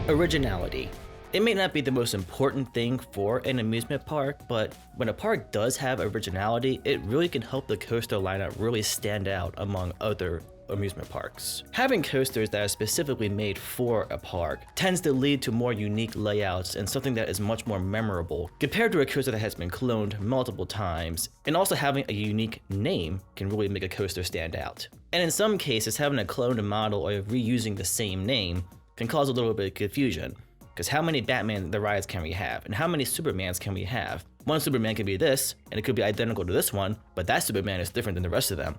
Originality. It may not be the most important thing for an amusement park, but when a park does have originality, it really can help the coaster lineup really stand out among other amusement parks. Having coasters that are specifically made for a park tends to lead to more unique layouts and something that is much more memorable compared to a coaster that has been cloned multiple times, and also having a unique name can really make a coaster stand out. And in some cases, having a cloned model or reusing the same name can cause a little bit of confusion. Because how many Batman the rides can we have? And how many Supermans can we have? One Superman can be this, and it could be identical to this one, but that Superman is different than the rest of them.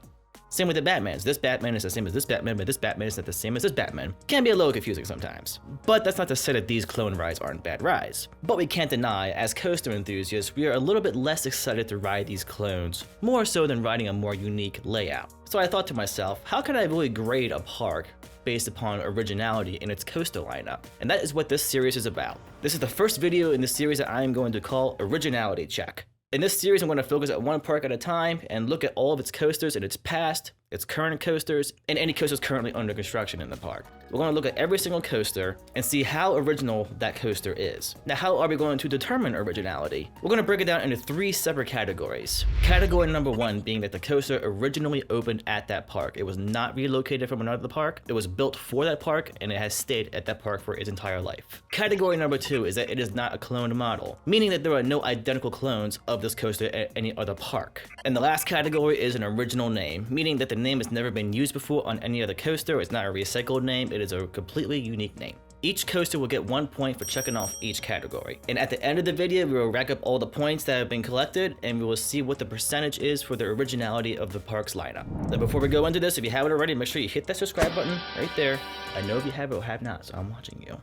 Same with the Batmans. This Batman is the same as this Batman, but this Batman is not the same as this Batman. Can be a little confusing sometimes. But that's not to say that these clone rides aren't bad rides. But we can't deny, as coaster enthusiasts, we are a little bit less excited to ride these clones, more so than riding a more unique layout. So I thought to myself, how can I really grade a park based upon originality in its coaster lineup? And that is what this series is about. This is the first video in the series that I am going to call Originality Check. In this series, I'm going to focus at one park at a time and look at all of its coasters in its past, its current coasters, and any coasters currently under construction in the park. We're going to look at every single coaster and see how original that coaster is. Now, how are we going to determine originality? We're going to break it down into 3 separate categories. Category number 1 being that the coaster originally opened at that park. It was not relocated from another park. It was built for that park, and it has stayed at that park for its entire life. Category number 2 is that it is not a cloned model, meaning that there are no identical clones of this coaster at any other park. And the last category is an original name, meaning that the name has never been used before on any other coaster. It's not a recycled name, it is a completely unique name. Each coaster will get 1 point for checking off each category. And at the end of the video, we will rack up all the points that have been collected, and we will see what the percentage is for the originality of the park's lineup. Now before we go into this, if you haven't already, make sure you hit that subscribe button right there. I know if you have it or have not, so I'm watching you.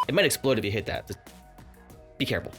It might explode if you hit that. Just be careful.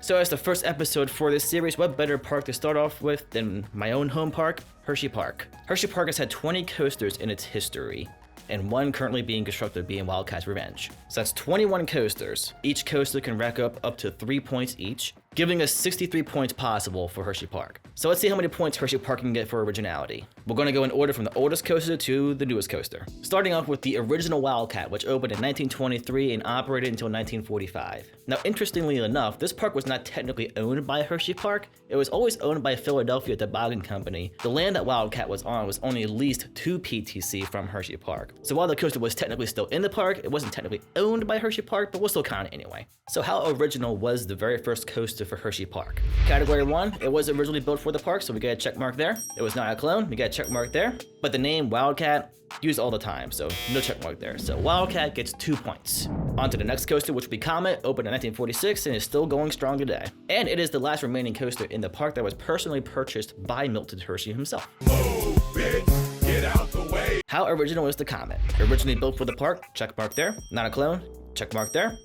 So as the first episode for this series, what better park to start off with than my own home park, Hersheypark. Hersheypark has had 20 coasters in its history, and one currently being constructed being Wildcat's Revenge. So that's 21 coasters. Each coaster can rack up to 3 points each, giving us 63 points possible for Hersheypark. So let's see how many points Hersheypark can get for originality. We're going to go in order from the oldest coaster to the newest coaster. Starting off with the original Wildcat, which opened in 1923 and operated until 1945. Now, interestingly enough, this park was not technically owned by Hersheypark. It was always owned by Philadelphia Toboggan Company. The land that Wildcat was on was only leased to PTC from Hersheypark. So while the coaster was technically still in the park, it wasn't technically owned by Hersheypark, but we'll still count it anyway. So how original was the very first coaster for Hersheypark? Category 1, it was originally built for the park, so we get a check mark there. It was not a clone, we get a check mark there. But the name Wildcat, used all the time, so no check mark there. So Wildcat gets 2 points. On to the next coaster, which will be Comet, opened in 1946 and is still going strong today. And it is the last remaining coaster in the park that was personally purchased by Milton Hershey himself. Move, bitch, get out the way. How original is the Comet? Originally built for the park, check mark there. Not a clone, check mark there.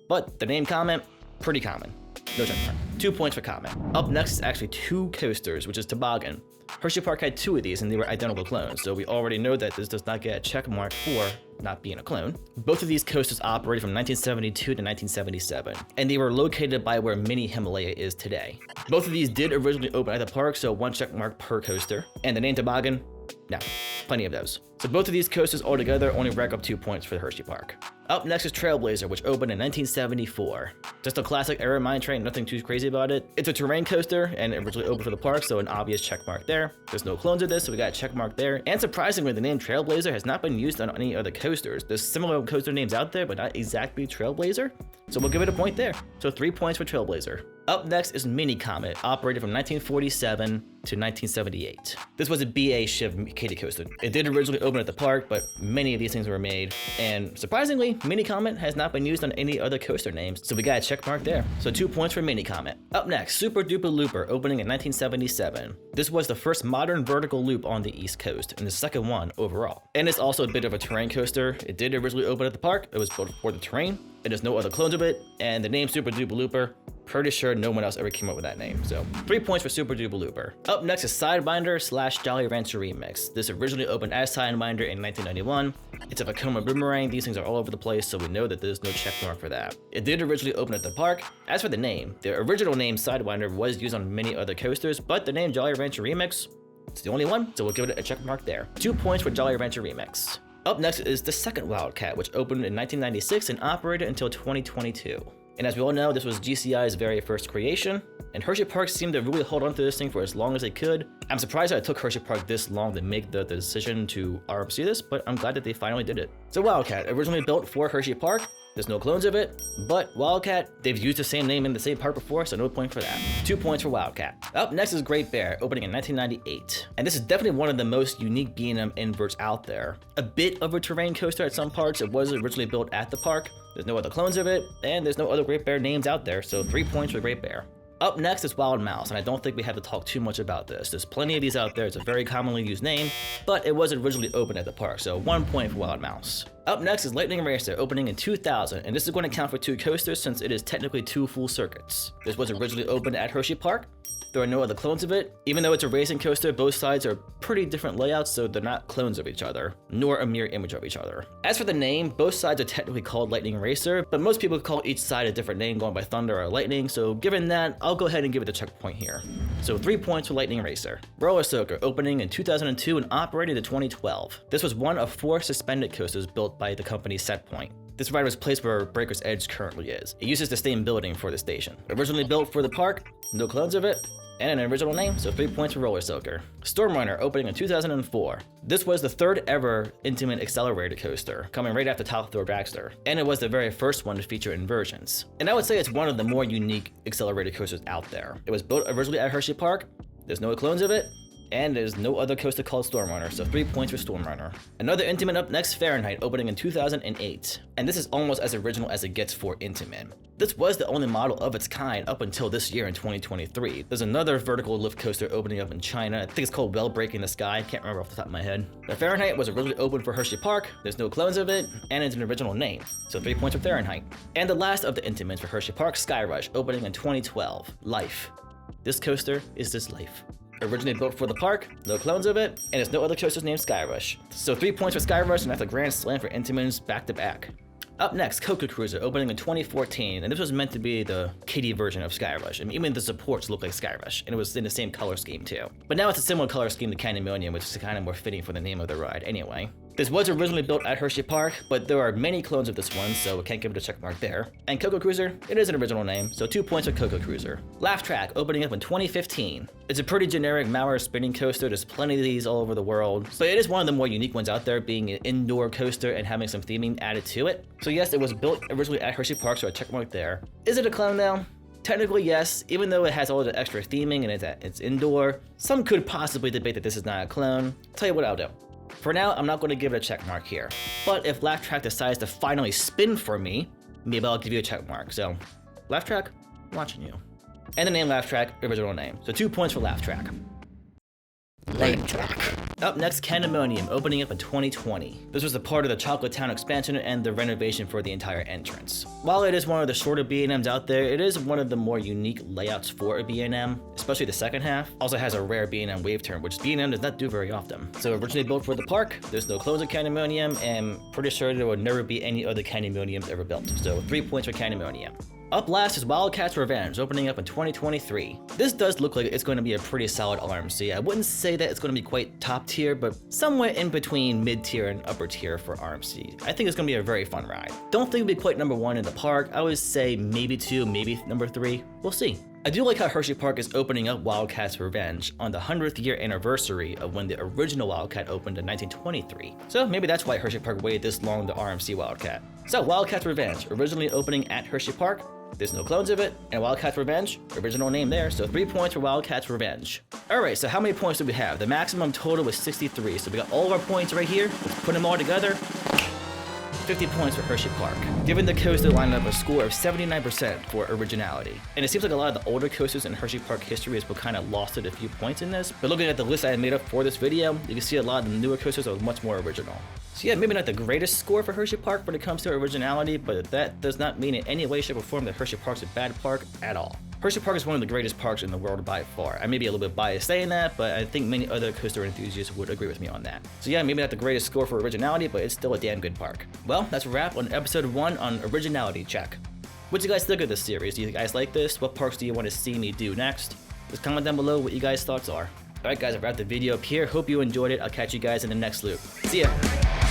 But the name Comet, pretty common. No check mark. 2 points for Comet. Up next is actually 2 coasters, which is Toboggan. Hersheypark had 2 of these and they were identical clones, so we already know that this does not get a check mark for not being a clone. Both of these coasters operated from 1972 to 1977, and they were located by where Mini Himalaya is today. Both of these did originally open at the park, so 1 check mark per coaster. And the name Toboggan, no, plenty of those. So both of these coasters altogether only rack up 2 points for Hersheypark. Up next is Trailblazer, which opened in 1974. Just a classic era mine train, nothing too crazy about it. It's a terrain coaster and it originally opened for the park, so an obvious check mark there. There's no clones of this, so we got a check mark there. And surprisingly, the name Trailblazer has not been used on any other coasters. There's similar coaster names out there, but not exactly Trailblazer, so we'll give it a point there. So 3 points for Trailblazer. Up next is Mini Comet, operated from 1947 to 1978. This was a BA Shiv Katy coaster. It did originally open at the park, but many of these things were made. And surprisingly, Mini Comet has not been used on any other coaster names, so we got a check mark there. So 2 points for Mini Comet. Up next, Super Duper Looper, opening in 1977. This was the first modern vertical loop on the East Coast, and the second one overall. And it's also a bit of a terrain coaster. It did originally open at the park. It was built for the terrain. There's no other clones of it, and the name Super Duper Looper, Pretty sure no one else ever came up with that name. So 3 points for Super Duper Looper. Up next is Sidewinder / Jolly Rancher Remix. This originally opened as Sidewinder in 1991. It's a Vekoma boomerang. These things are all over the place, so we know that there's no check mark for that. It did originally open at the park. As for the name, the original name Sidewinder was used on many other coasters, but the name Jolly Rancher Remix, it's the only one, so we'll give it a check mark there. 2 points for Jolly Rancher Remix. Up next is the second Wildcat, which opened in 1996 and operated until 2022. And as we all know, this was GCI's very first creation, and Hersheyparks seemed to really hold on to this thing for as long as they could. I'm surprised that it took Hersheypark this long to make the decision to RMC this, but I'm glad that they finally did it. So Wildcat, originally built for Hersheypark. There's no clones of it, but Wildcat, they've used the same name in the same park before, so no point for that. 2 points for Wildcat. Up next is Great Bear, opening in 1998. And this is definitely one of the most unique B&M inverts out there. A bit of a terrain coaster at some parts. It was originally built at the park. There's no other clones of it, and there's no other Great Bear names out there, so 3 points for Great Bear. Up next is Wild Mouse, and I don't think we have to talk too much about this. There's plenty of these out there. It's a very commonly used name, but it was originally opened at the park, so 1 point for Wild Mouse. Up next is Lightning Racer, opening in 2000, and this is going to count for 2 coasters since it is technically 2 full circuits. This was originally opened at Hersheypark. There are no other clones of it. Even though it's a racing coaster, both sides are pretty different layouts, so they're not clones of each other, nor a mirror image of each other. As for the name, both sides are technically called Lightning Racer, but most people call each side a different name going by Thunder or Lightning, so given that, I'll go ahead and give it a checkpoint here. So 3 points for Lightning Racer. Roller Soaker, opening in 2002 and operated in 2012. This was one of 4 suspended coasters built by the company Setpoint. This ride was placed where Breaker's Edge currently is. It uses the same building for the station. Originally built for the park, no clones of it, and an original name, so 3 points for Roller Soaker. Stormrunner, opening in 2004. This was the 3rd ever Intamin accelerator coaster, coming right after Top Thrill Dragster, and it was the very first one to feature inversions. And I would say it's one of the more unique accelerator coasters out there. It was built originally at Hersheypark. There's no clones of it, and there's no other coaster called Stormrunner, so 3 points for Stormrunner. Another Intamin up next, Fahrenheit, opening in 2008. And this is almost as original as it gets for Intamin. This was the only model of its kind up until this year in 2023. There's another vertical lift coaster opening up in China. I think it's called Well Breaking the Sky. I can't remember off the top of my head. The Fahrenheit was originally opened for Hersheypark. There's no clones of it, and it's an original name, so 3 points for Fahrenheit. And the last of the Intamins for Hersheypark, Skyrush, opening in 2012. Life. This coaster is this life. Originally built for the park, no clones of it, and there's no other coasters named Skyrush. So 3 points for Skyrush, and that's a grand slam for Intamins back to back. Up next, Coco Cruiser, opening in 2014, and this was meant to be the kiddie version of Skyrush. I mean, even the supports look like Skyrush, and it was in the same color scheme too. But now it's a similar color scheme to Candymonium, which is kind of more fitting for the name of the ride anyway. This was originally built at Hersheypark, but there are many clones of this one, so we can't give it a check mark there. And Coco Cruiser, it is an original name, so 2 points for Coco Cruiser. Laugh Track, opening up in 2015. It's a pretty generic Mauer spinning coaster. There's plenty of these all over the world, so it is one of the more unique ones out there, being an indoor coaster and having some theming added to it. So yes, it was built originally at Hersheypark, so a check mark there. Is it a clone now? Technically, yes, even though it has all the extra theming and it's indoor. Some could possibly debate that this is not a clone. Tell you what I'll do. For now, I'm not going to give it a check mark here. But if Laugh Track decides to finally spin for me, maybe I'll give you a check mark. So, Laugh Track, I'm watching you. And the name Laugh Track, original name. So 2 points for Laugh Track. Lame Track. Up next, Candymonium, opening up in 2020. This was a part of the Chocolate Town expansion and the renovation for the entire entrance. While it is one of the shorter B&Ms out there, it is one of the more unique layouts for a B&M, especially the second half. Also has a rare B&M wave turn, which B&M does not do very often. So originally built for the park, there's no clones of Candymonium, and pretty sure there will never be any other Candymoniums ever built. So 3 points for Candymonium. Up last is Wildcat's Revenge, opening up in 2023. This does look like it's going to be a pretty solid RMC. I wouldn't say that it's going to be quite top tier, but somewhere in between mid tier and upper tier for RMC. I think it's going to be a very fun ride. Don't think it'll be quite number 1 in the park. I would say maybe 2, maybe number 3. We'll see. I do like how Hersheypark is opening up Wildcat's Revenge on the 100th year anniversary of when the original Wildcat opened in 1923. So maybe that's why Hersheypark waited this long to RMC Wildcat. So Wildcat's Revenge, originally opening at Hersheypark. There's no clones of it, and Wildcat's Revenge, original name there, so 3 points for Wildcat's Revenge. Alright, so how many points do we have? The maximum total was 63, so we got all of our points right here. Let's put them all together. 50 points for Hersheypark, giving the coaster lineup a score of 79% for originality. And it seems like a lot of the older coasters in Hersheypark history is what kind of lost it a few points in this, but looking at the list I made up for this video, you can see a lot of the newer coasters are much more original. So yeah, maybe not the greatest score for Hersheypark when it comes to originality, but that does not mean in any way, shape, or form that Hersheypark's a bad park at all. Hersheypark is one of the greatest parks in the world by far. I may be a little bit biased saying that, but I think many other coaster enthusiasts would agree with me on that. So yeah, maybe not the greatest score for originality, but it's still a damn good park. Well, that's a wrap on episode 1 on Originality Check. What do you guys think of this series? Do you guys like this? What parks do you want to see me do next? Just comment down below what you guys' thoughts are. Alright guys, I wrapped the video up here. Hope you enjoyed it. I'll catch you guys in the next loop. See ya!